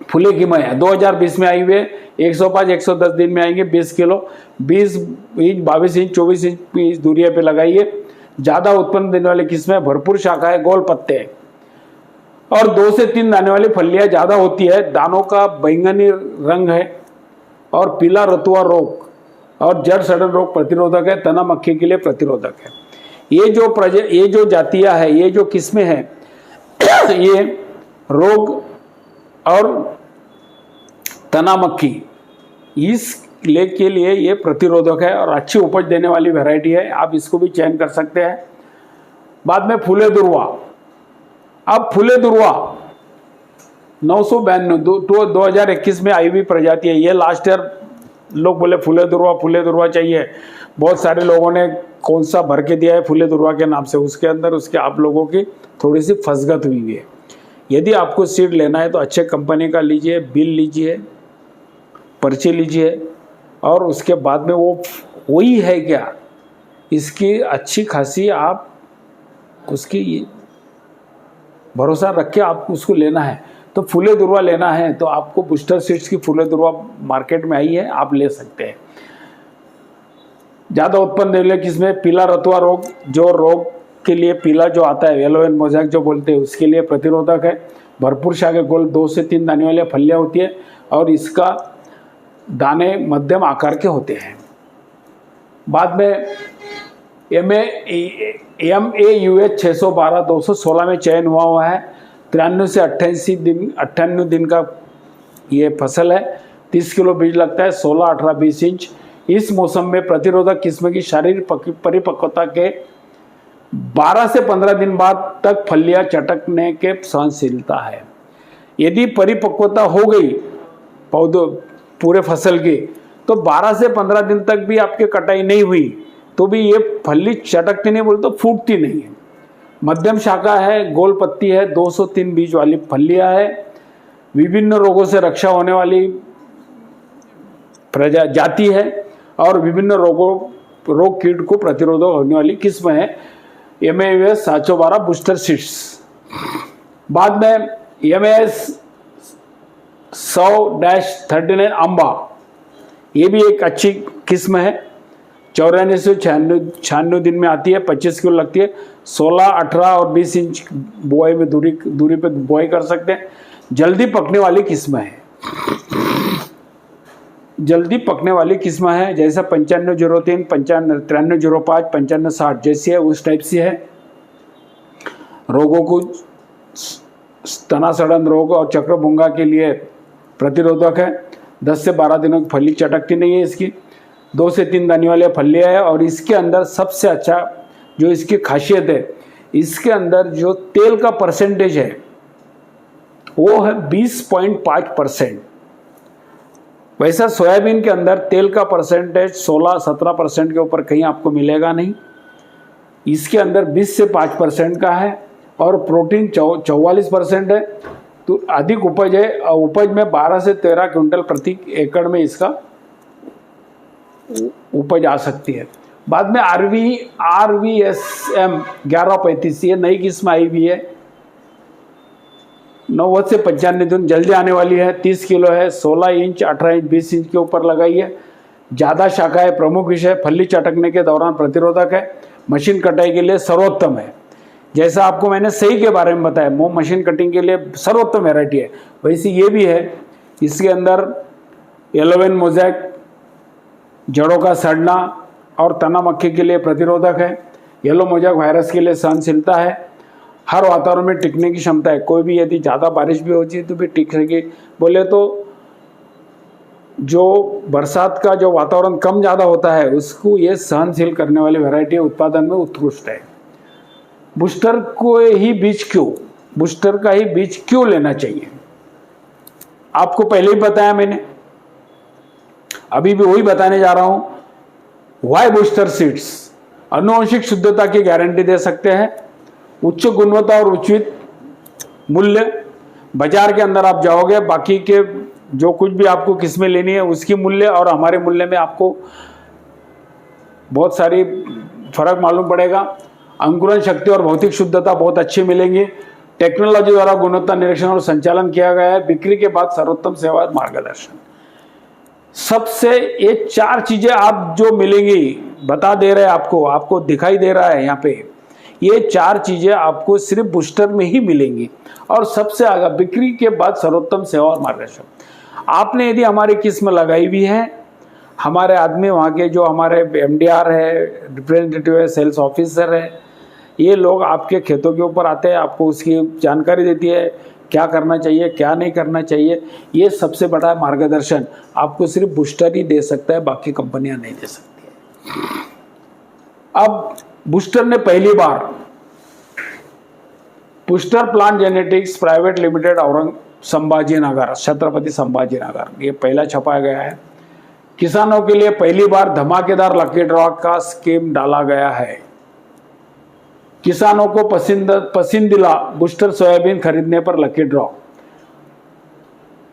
फूले की मैं 2020 में आई हुए, 105, 110 दिन में आएंगे। 20 किलो, 20 इंच, 22 इंच, 24 इंच दूरिया पे लगाइए। ज़्यादा उत्पन्न देने वाली किस्में, भरपूर शाखाएं, गोल पत्ते और 2 से 3 दाने वाली फलियां ज़्यादा होती है। दानों का बैंगनी रंग है और पीला रतुआ रोग और जड़ सड़न रोग प्रतिरोधक है, तना मक्खी के लिए प्रतिरोधक है। ये जो जातियां है, ये जो किस्में हैं, ये रोग और तना मक्खी के लिए ये प्रतिरोधक है और अच्छी उपज देने वाली वैरायटी है। आप इसको भी चयन कर सकते हैं। बाद में फूले दुर्वा, अब फूले दुर्वा 992 2021 में आई हुई प्रजाति है। ये लास्ट ईयर लोग बोले फूले दुर्वा चाहिए। बहुत सारे लोगों ने कौन सा भर के दिया है फूले दुर्वा के नाम से, उसके अंदर उसके आप लोगों की थोड़ी सी फसगत हुई है। यदि आपको सीड लेना है तो अच्छे कंपनी का लीजिए, बिल लीजिए, पर्ची लीजिए और उसके बाद में वो वही है क्या, इसकी अच्छी खासी आप उसकी भरोसा रख के आपको उसको लेना है। तो फूले दुर्वा लेना है तो आपको बूस्टर सीड्स की फूले दुर्वा मार्केट में आई है, आप ले सकते हैं। ज़्यादा उत्पन्न देने किसमें पीला रतुआ रोग, जो रोग के लिए पीला जो आता है, येलो एंड मोज़ेक जो बोलते हैं, उसके लिए प्रतिरोधक है। भरपूर शाखे, गोल 2 से 3 दाने वाली फलियाँ होती है और इसका दाने मध्यम आकार के होते हैं। बाद में MAUH 612 216 में चयन हुआ है। 93 से 98 दिन का ये फसल है, 30 किलो बीज लगता है, 16, 18, 20 इंच। इस मौसम में प्रतिरोधक किस्म की शारीरिक परिपक्वता के 12 से 15 दिन बाद तक फलियां चटकने के सहनशीलता है। यदि परिपक्वता हो गई पौधों पूरे फसल की, तो 12 से 15 दिन तक भी आपके कटाई नहीं हुई तो भी ये फली चटकती नहीं, बोले तो फूटती नहीं है। मध्यम शाखा है, गोल पत्ती है, 203 बीज वाली फलियां है, विभिन्न रोगों से रक्षा होने वाली जाति है और विभिन्न रोग कीट को प्रतिरोधक होने वाली किस्म है। MAS 712 booster seeds. बाद में MAS 100-39 अम्बा, ये भी एक अच्छी किस्म है, 94 से 96 दिन में आती है, 25 किलो लगती है, 16, 18 और 20 इंच बुआई में दूरी पे बुआई कर सकते हैं। जल्दी पकने वाली किस्म है, जैसा 9503, 9305, 5560 जैसी है उस टाइप सी है। रोगों को तना सड़न रोग और चक्रभुंगा के लिए प्रतिरोधक है। 10 से 12 दिनों की फली चटकती नहीं है इसकी। 2 से 3 दाने वाली फलियां है और इसके अंदर सबसे अच्छा जो इसकी खासियत है, इसके अंदर जो तेल का परसेंटेज है वो है 20.5%। वैसा सोयाबीन के अंदर तेल का परसेंटेज 16-17% के ऊपर कहीं आपको मिलेगा नहीं। इसके अंदर 20 से 5% का है और प्रोटीन 44% है। तो अधिक उपज है, उपज में 12 से 13 क्विंटल प्रति एकड़ में इसका उपज आ सकती है। बाद में RVSM 1135, ये नई किस्म आई भी है, 90 से 95 दिन जल्दी आने वाली है, 30 किलो है, 16 इंच, 18 इंच, 20 इंच के ऊपर लगाई है। ज़्यादा शाखा है, प्रमुख विषय फली चटकने के दौरान प्रतिरोधक है, मशीन कटाई के लिए सर्वोत्तम है। जैसा आपको मैंने सही के बारे में बताया, मोम मशीन कटिंग के लिए सर्वोत्तम वैरायटी है, वैसी ये भी है। इसके अंदर येलोवेन मोजैक, जड़ों का सड़ना और तना मक्खी के लिए प्रतिरोधक है। येलो मोजैक वायरस के लिए सहनशीलता है, हर वातावरण में टिकने की क्षमता है। कोई भी यदि ज़्यादा बारिश भी होती है तो भी टिक सकेगी। बोले तो जो बरसात का जो वातावरण कम ज़्यादा होता है उसको ये सहनशील करने वाली वैरायटी उत्पादन में उत्कृष्ट है। बूस्टर का ही बीज क्यों लेना चाहिए, आपको पहले ही बताया मैंने, अभी भी वही बताने जा रहा हूं। वाई बूस्टर सीड्स आनुवंशिक शुद्धता की गारंटी दे सकते हैं, उच्च गुणवत्ता और उचित मूल्य। बाजार के अंदर आप जाओगे, बाकी के जो कुछ भी आपको किस्में लेनी है उसकी मूल्य और हमारे मूल्य में आपको बहुत सारी फर्क मालूम पड़ेगा। अंकुरण शक्ति और भौतिक शुद्धता बहुत अच्छी मिलेंगी। टेक्नोलॉजी द्वारा गुणवत्ता निरीक्षण और संचालन किया गया है। बिक्री के बाद सर्वोत्तम सेवा मार्गदर्शन। सबसे ये 4 चीजें आप जो मिलेंगी, बता दे रहे हैं आपको दिखाई दे रहा है यहाँ पे, ये 4 चीजें आपको सिर्फ बूस्टर में ही मिलेंगी। और सबसे आगे बिक्री के बाद सर्वोत्तम सेवा और मार्गदर्शन। आपने यदि हमारी किस्म लगाई भी है, हमारे आदमी वहाँ के जो हमारे MDR है, रिप्रेजेंटेटिव है, सेल्स ऑफिसर है, ये लोग आपके खेतों के ऊपर आते हैं, आपको उसकी जानकारी देती है, क्या करना चाहिए क्या नहीं करना चाहिए। ये सबसे बड़ा मार्गदर्शन आपको सिर्फ बूस्टर ही दे सकता है, बाकी कंपनियां नहीं दे सकती है। अब बूस्टर ने पहली बार booster plant genetics private limited Sambhajinagar, Chhatrapati Sambhajinagar, ये पहला छपाया गया है। किसानों के लिए पहली बार धमाकेदार लकी ड्रॉ का स्कीम डाला गया है। किसानों को पसंदीदा बूस्टर सोयाबीन खरीदने पर लकी ड्रॉ।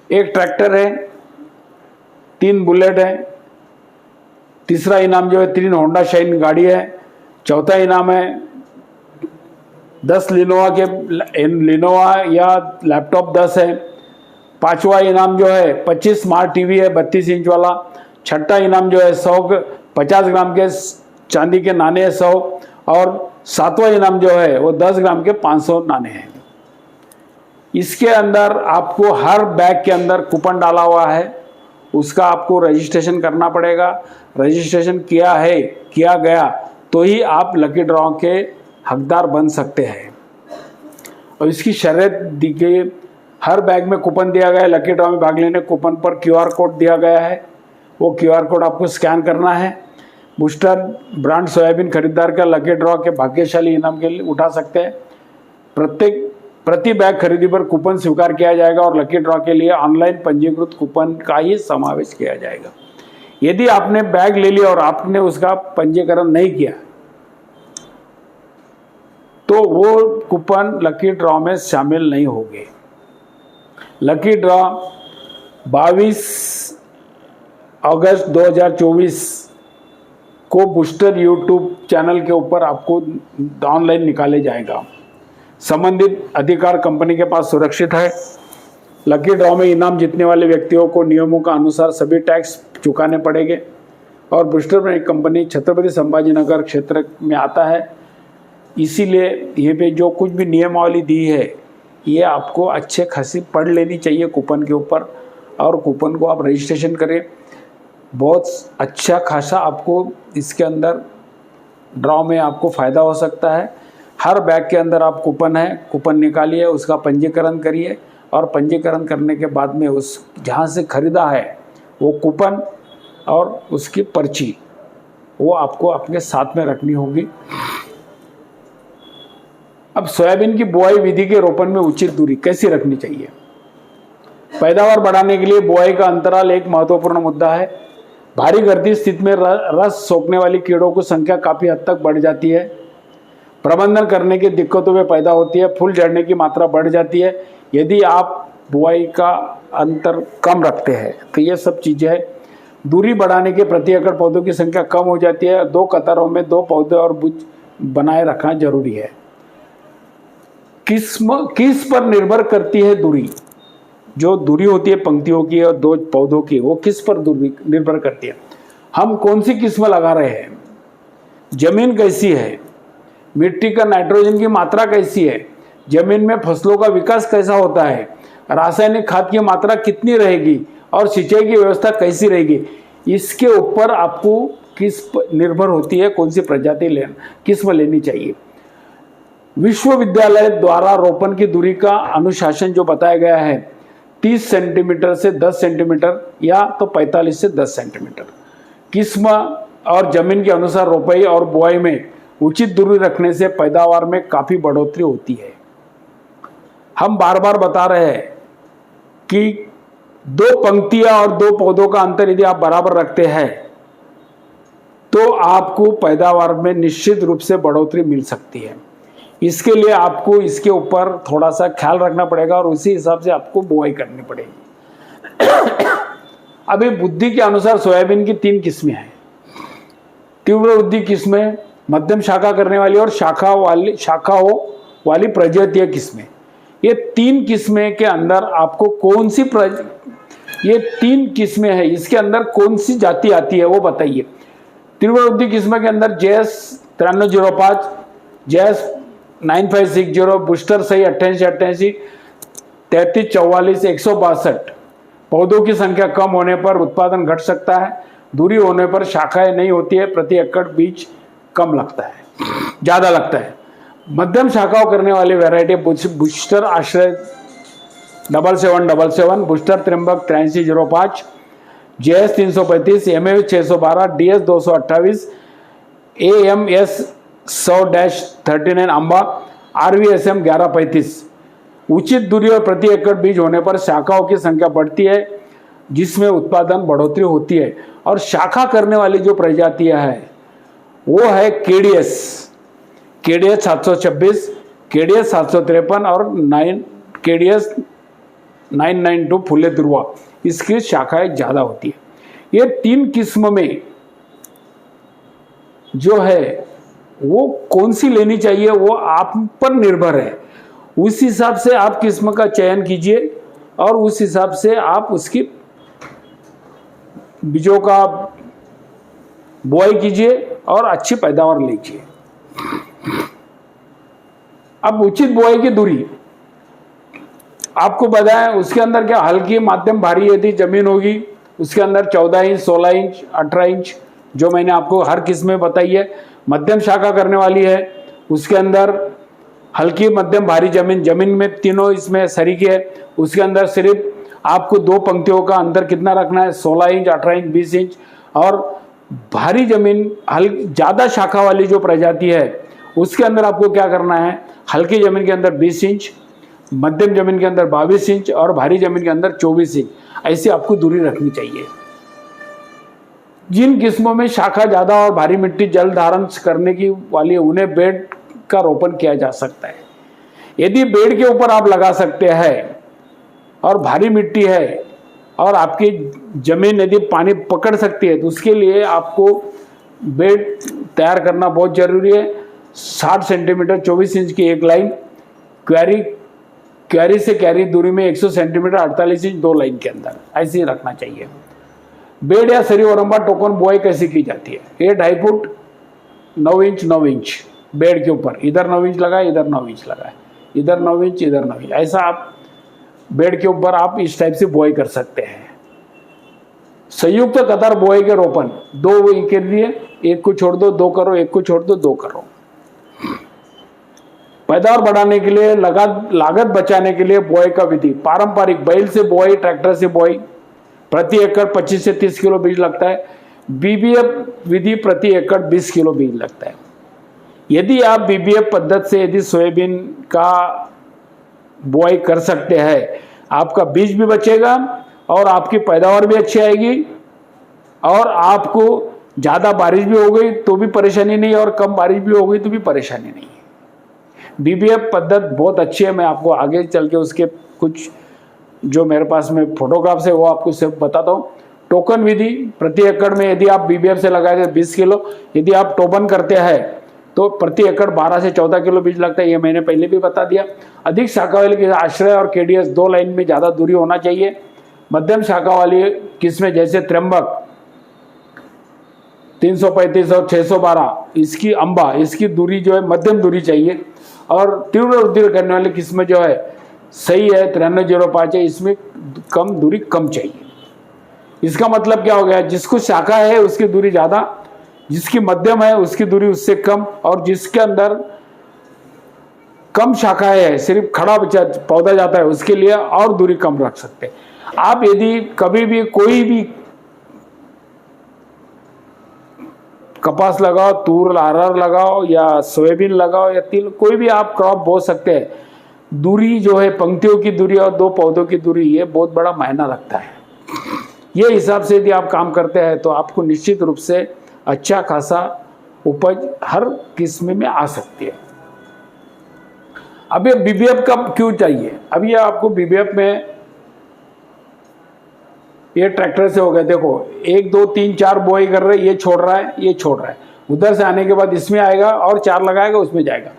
एक ट्रैक्टर है, 3 बुलेट है, तीसरा इनाम जो है 3 होंडा शाइन गाड़ी है, चौथा इनाम है 10 लिनोवा या लैपटॉप 10 है, 5वां इनाम जो है 25 स्मार्ट टीवी है 32 इंच वाला, 6ठा इनाम जो है 50 ग्राम के चांदी के नाने है 100, और 7वां इनाम जो है वो 10 ग्राम के 500 नाने हैं। इसके अंदर आपको हर बैग के अंदर कूपन डाला हुआ है, उसका आपको रजिस्ट्रेशन करना पड़ेगा। रजिस्ट्रेशन किया गया तो ही आप लकी ड्रॉ के हकदार बन सकते हैं। और इसकी शर्त दी गई, हर बैग में कूपन दिया गया है। लकी ड्रॉ में भाग लेने कूपन पर QR कोड दिया गया है, वो QR कोड आपको स्कैन करना है। बूस्टर ब्रांड सोयाबीन खरीदार का लकी ड्रॉ के भाग्यशाली इनाम के लिए उठा सकते हैं। प्रति बैग खरीदी पर कूपन स्वीकार किया जाएगा और लकी ड्रॉ के लिए ऑनलाइन पंजीकृत कूपन का ही समावेश किया जाएगा। यदि आपने बैग ले लिया और आपने उसका पंजीकरण नहीं किया तो वो कूपन लकी ड्रॉ में शामिल नहीं होंगे। लकी ड्रॉ 22 अगस्त 2024 को बूस्टर यूट्यूब चैनल के ऊपर आपको ऑनलाइन निकाले जाएगा। संबंधित अधिकार कंपनी के पास सुरक्षित है। लकी ड्रॉ में इनाम जीतने वाले व्यक्तियों को नियमों का अनुसार सभी टैक्स चुकाने पड़ेंगे और बूस्टर में एक कंपनी छत्रपति संभाजीनगर क्षेत्र में आता है, इसीलिए ये पे जो कुछ भी नियमावली दी है ये आपको अच्छे खासी पढ़ लेनी चाहिए कूपन के ऊपर, और कूपन को आप रजिस्ट्रेशन करें। बहुत अच्छा खासा आपको इसके अंदर ड्रॉ में आपको फ़ायदा हो सकता है। हर बैग के अंदर आप कूपन है, कूपन निकालिए, उसका पंजीकरण करिए और पंजीकरण करने के बाद में उस जहाँ से ख़रीदा है वो कूपन और उसकी पर्ची वो आपको अपने साथ में रखनी होगी। अब सोयाबीन की बुआई विधि के रोपण में उचित दूरी कैसी रखनी चाहिए? पैदावार बढ़ाने के लिए बुआई का अंतराल एक महत्वपूर्ण मुद्दा है। भारी गर्मी स्थिति में रस सोखने वाली कीड़ों की संख्या काफ़ी हद तक बढ़ जाती है। प्रबंधन करने की दिक्कतों में पैदा होती है। फूल झड़ने की मात्रा बढ़ जाती है यदि आप बुआई का अंतर कम रखते हैं। तो ये सब चीज़ें हैं। दूरी बढ़ाने के प्रति एकड़ पौधों की संख्या कम हो जाती है। 2 कतारों में 2 पौधे और बुच बनाए रखना जरूरी है। किस पर निर्भर करती है दूरी? जो दूरी होती है पंक्तियों की और 2 पौधों की, वो किस पर दूरी निर्भर करती है? हम कौन सी किस्म लगा रहे हैं, जमीन कैसी है, मिट्टी का नाइट्रोजन की मात्रा कैसी है, जमीन में फसलों का विकास कैसा होता है, रासायनिक खाद की मात्रा कितनी रहेगी और सिंचाई की व्यवस्था कैसी रहेगी, इसके ऊपर आपको किस पर निर्भर होती है कौन सी प्रजाति किस्म लेनी चाहिए। विश्वविद्यालय द्वारा रोपण की दूरी का अनुशासन जो बताया गया है 30 सेंटीमीटर से 10 सेंटीमीटर या तो 45 से 10 सेंटीमीटर। किस्म और जमीन के अनुसार रोपाई और बुआई में उचित दूरी रखने से पैदावार में काफ़ी बढ़ोतरी होती है। हम बार बार बता रहे हैं कि 2 पंक्तियां और 2 पौधों का अंतर यदि आप बराबर रखते हैं तो आपको पैदावार में निश्चित रूप से बढ़ोतरी मिल सकती है। इसके लिए आपको इसके ऊपर थोड़ा सा ख्याल रखना पड़ेगा और उसी हिसाब से आपको बुआई करनी पड़ेगी। अभी बुद्धि के अनुसार सोयाबीन की 3 किस्में हैं। तीव्र वृद्धि किस्में, मध्यम शाखा करने वाली और शाखाओं वाली प्रजातीय किस्में। ये 3 किस्में के अंदर आपको कौन सी ये 3 किस्में हैं, इसके अंदर कौन सी जाति आती है वो बताइए। तीव्र वृद्धि किस्म के अंदर JS 9305, JS 9560, बूस्टर सही 8888, 3344, 162। पौधों की संख्या कम होने पर उत्पादन घट सकता है। दूरी होने पर शाखाएं नहीं होती है। प्रति एकड़ बीज कम लगता है, ज़्यादा लगता है। मध्यम शाखाओं करने वाली वैरायटी बूस्टर आश्रय 7777, booster Trimbak 8305, JS 335, MAV 612, DS 228, AMS 100-39 Amba, RVSM 1135। उचित दूरी और प्रति एकड़ बीज होने पर शाखाओं की संख्या बढ़ती है जिसमें उत्पादन बढ़ोतरी होती है। और शाखा करने वाली जो प्रजातियां हैं वो है KDS 726, KDS 753 और KDS 992 फुले दुर्वा। इसकी शाखाएं ज़्यादा होती है। ये 3 किस्म में जो है वो कौन सी लेनी चाहिए वो आप पर निर्भर है। उस हिसाब से आप किस्म का चयन कीजिए और उस हिसाब से आप उसकी बीजों का बुआई कीजिए और अच्छी पैदावार लीजिए। अब उचित बुआई की दूरी आपको बताएं, उसके अंदर क्या हल्की, मध्यम, भारी यदि जमीन होगी उसके अंदर 14 इंच, 16 इंच, 18 इंच जो मैंने आपको हर किस्म में बताई है। मध्यम शाखा करने वाली है उसके अंदर हल्की मध्यम भारी जमीन, जमीन में तीनों इसमें सरीखे है, उसके अंदर सिर्फ आपको 2 पंक्तियों का अंतर कितना रखना है, 16 इंच, 18 इंच, 20 इंच। और भारी जमीन ज़्यादा शाखा वाली जो प्रजाति है उसके अंदर आपको क्या करना है, हल्की जमीन के अंदर 20 इंच, मध्यम जमीन के अंदर 22 इंच और भारी जमीन के अंदर 24 इंच, ऐसी आपको दूरी रखनी चाहिए। जिन किस्मों में शाखा ज़्यादा और भारी मिट्टी जल धारण करने की वाली है उन्हें बेड का रोपण किया जा सकता है। यदि बेड के ऊपर आप लगा सकते हैं और भारी मिट्टी है और आपकी जमीन यदि पानी पकड़ सकती है तो उसके लिए आपको बेड तैयार करना बहुत जरूरी है। 60 सेंटीमीटर 24 इंच की एक लाइन, क्यारी से क्यारी दूरी में 100 सेंटीमीटर 48 इंच 2 लाइन के अंदर, ऐसे ही रखना चाहिए। बेड या सरी ओरंबा टोकन बुआई कैसी की जाती है, ये 2.5 फुट 9 इंच 9 इंच बेड के ऊपर, इधर 9 इंच लगाए, इधर 9 इंच लगाए, इधर 9 इंच, इधर 9 इंच, ऐसा आप बेड के ऊपर आप इस टाइप से बुआई कर सकते हैं। संयुक्त कतार बुआई के रोपण 2 कर दिए, एक को छोड़ दो 2 करो, एक को छोड़ दो 2 करो। पैदावार बढ़ाने के लिए, लागत बचाने के लिए बुआई का विधि, पारंपरिक बैल से बुआई, ट्रैक्टर से बुआई, प्रति एकड़ 25 से 30 किलो बीज लगता है। बीबीएफ विधि प्रति एकड़ 20 किलो बीज लगता है। यदि आप बीबीएफ पद्धति से यदि सोयाबीन का बुआई कर सकते हैं, आपका बीज भी बचेगा और आपकी पैदावार भी अच्छी आएगी और आपको ज़्यादा बारिश भी हो गई तो भी परेशानी नहीं और कम बारिश भी हो गई तो भी परेशानी नहीं है। बीबीएफ पद्धति बहुत अच्छी है, मैं आपको आगे चल के उसके कुछ जो मेरे पास में फोटोग्राफ्स है वो आपको सिर्फ बताता हूँ। टोकन विधि, प्रति एकड़ में यदि आप बीबीएफ से लगाए 20 किलो, यदि आप टोबन करते हैं तो प्रति एकड़ 12 से 14 किलो बीज लगता है, ये मैंने पहले भी बता दिया। अधिक शाखा वाली के आश्रय और केडीएस 2 लाइन में ज़्यादा दूरी होना चाहिए। मध्यम शाखा वाली किस्में जैसे त्र्यंबक 335 और 612, इसकी अम्बा, इसकी दूरी जो है मध्यम दूरी चाहिए। और तीव्र वृद्धि करने वाली किस्में जो है सही है 9305 है, इसमें कम दूरी कम चाहिए। इसका मतलब क्या हो गया, जिसको शाखा है उसकी दूरी ज़्यादा, जिसकी मध्यम है उसकी दूरी उससे कम, और जिसके अंदर कम शाखाएं है सिर्फ खड़ा पौधा जाता है उसके लिए और दूरी कम रख सकते हैं। आप यदि कभी भी कोई भी कपास लगाओ, तूर अरहर लगाओ या सोयाबीन लगाओ या तिल, कोई भी आप क्रॉप बो सकते हैं, दूरी जो है पंक्तियों की दूरी और 2 पौधों की दूरी, ये बहुत बड़ा मायना रखता है। ये हिसाब से यदि आप काम करते हैं तो आपको निश्चित रूप से अच्छा खासा उपज हर किस्म में आ सकती है। अब ये बीबीएफ कब क्यों चाहिए, अब ये आपको बीबीएफ में ये ट्रैक्टर से हो गया, देखो 1 2 3 4 बुआई कर रहे हैं, ये छोड़ रहा है, ये छोड़ रहा है, उधर से आने के बाद इसमें आएगा और 4 लगाएगा उसमें जाएगा।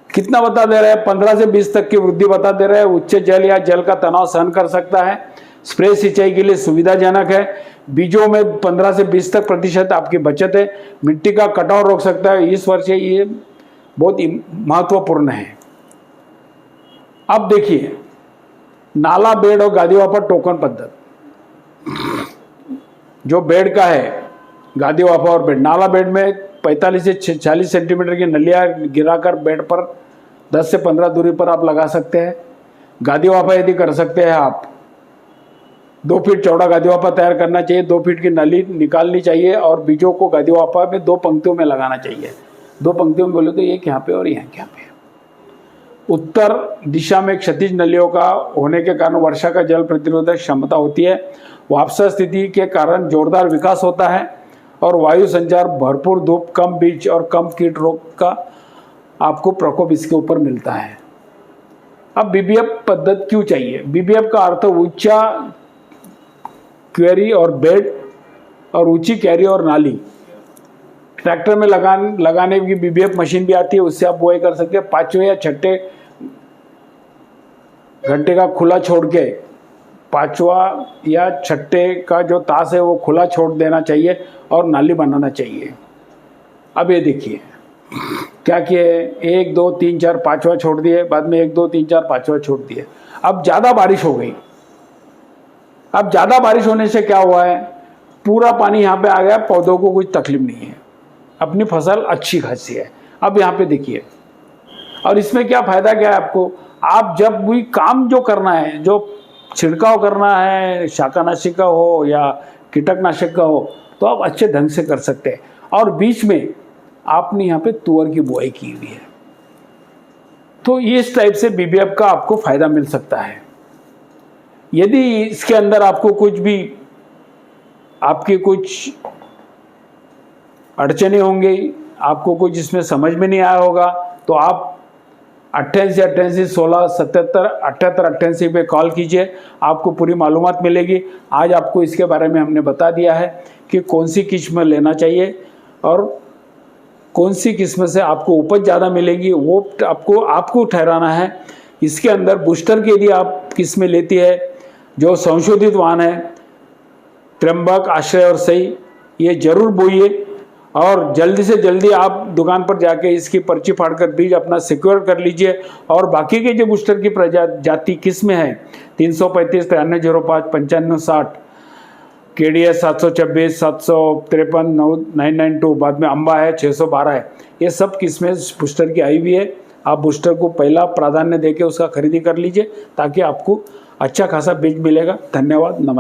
कितना बता दे रहा है, 15 से 20 तक की वृद्धि बता दे रहा है। उच्च जल या जल का तनाव सहन कर सकता है, स्प्रे सिंचाई के लिए सुविधाजनक है, बीजों में 15 से 20 तक प्रतिशत आपकी बचत है, मिट्टी का कटाव रोक सकता है। इस वर्ष ये बहुत महत्वपूर्ण है। अब देखिए नाला, बेड और गादी वापा टोकन पद्धति, जो बेड का है, गादी वापा और बेड, नाला बेड में 45 से 40 सेंटीमीटर की नलियां गिराकर बेड पर 10 से 15 दूरी पर आप लगा सकते हैं। गादी वापा यदि कर सकते हैं आप, 2 फीट चौड़ा गादी वापा तैयार करना चाहिए, 2 फीट की नली निकालनी चाहिए और बीजों को गादी वापा में 2 पंक्तियों में लगाना चाहिए। 2 पंक्तियों में बोले तो एक यहाँ पे और यहाँ पे। उत्तर दिशा में क्षैतिज नलियों का होने के कारण वर्षा का जल प्रतिरोधक क्षमता होती है। वापसा स्थिति के कारण जोरदार विकास होता है और वायु संचार, भरपूर धूप, कम बीज और कम कीट रोग का आपको प्रकोप इसके ऊपर मिलता है। अब बीबीएफ पद्धति क्यों चाहिए, बीबीएफ का अर्थ ऊंचा क्वेरी और बेड और ऊंची क्यारी और नाली। ट्रैक्टर में लगाने की बीबीएफ मशीन भी आती है, उससे आप बुआई कर सकते हैं। 5वें या 6ठे घंटे का खुला छोड़ के, 5वां या 6ठे का जो तास है वो खुला छोड़ देना चाहिए और नाली बनाना चाहिए। अब ये देखिए क्या किए, 1 2 3 4 5वां छोड़ दिए, बाद में 1 2 3 4 5वां छोड़ दिए। अब ज़्यादा बारिश हो गई, अब ज़्यादा बारिश होने से क्या हुआ है, पूरा पानी यहाँ पे आ गया, पौधों को कुछ तकलीफ नहीं है, अपनी फसल अच्छी खासी है। अब यहाँ पे देखिए और इसमें क्या फायदा क्या है आपको, आप जब भी काम जो करना है, जो छिड़काव करना है, शाकानाशी का हो या कीटकनाशक का हो, तो आप अच्छे ढंग से कर सकते हैं। और बीच में आपने यहाँ पे तुअर की बुआई की हुई है, तो इस टाइप से बीबीएफ का आपको फायदा मिल सकता है। यदि इसके अंदर आपको कुछ भी आपके कुछ अड़चने होंगी, आपको कुछ इसमें समझ में नहीं आया होगा, तो आप 88 16 77 78 88 पे कॉल कीजिए, आपको पूरी मालूमात मिलेगी। आज आपको इसके बारे में हमने बता दिया है कि कौन सी किस्म लेना चाहिए और कौन सी किस्म से आपको उपज ज़्यादा मिलेगी, वो आपको ठहराना है। इसके अंदर बूस्टर के लिए आप किस्में लेती है जो संशोधित वाहन है, त्र्यंबक, आश्रय और सही, ये जरूर बोइए और जल्दी से जल्दी आप दुकान पर जाके इसकी पर्ची फाड़कर बीज अपना सिक्योर कर लीजिए। और बाकी के जो बूस्टर की जाति किस्में हैं 335, 9305, 9560, KDS 726, 753, 992, बाद में अम्बा है 612 है, ये सब किस्में बूस्टर की आई हुई है। आप बूस्टर को पहला प्राधान्य देके उसका खरीदी कर लीजिए ताकि आपको अच्छा खासा बीज मिलेगा। धन्यवाद, नमस्कार।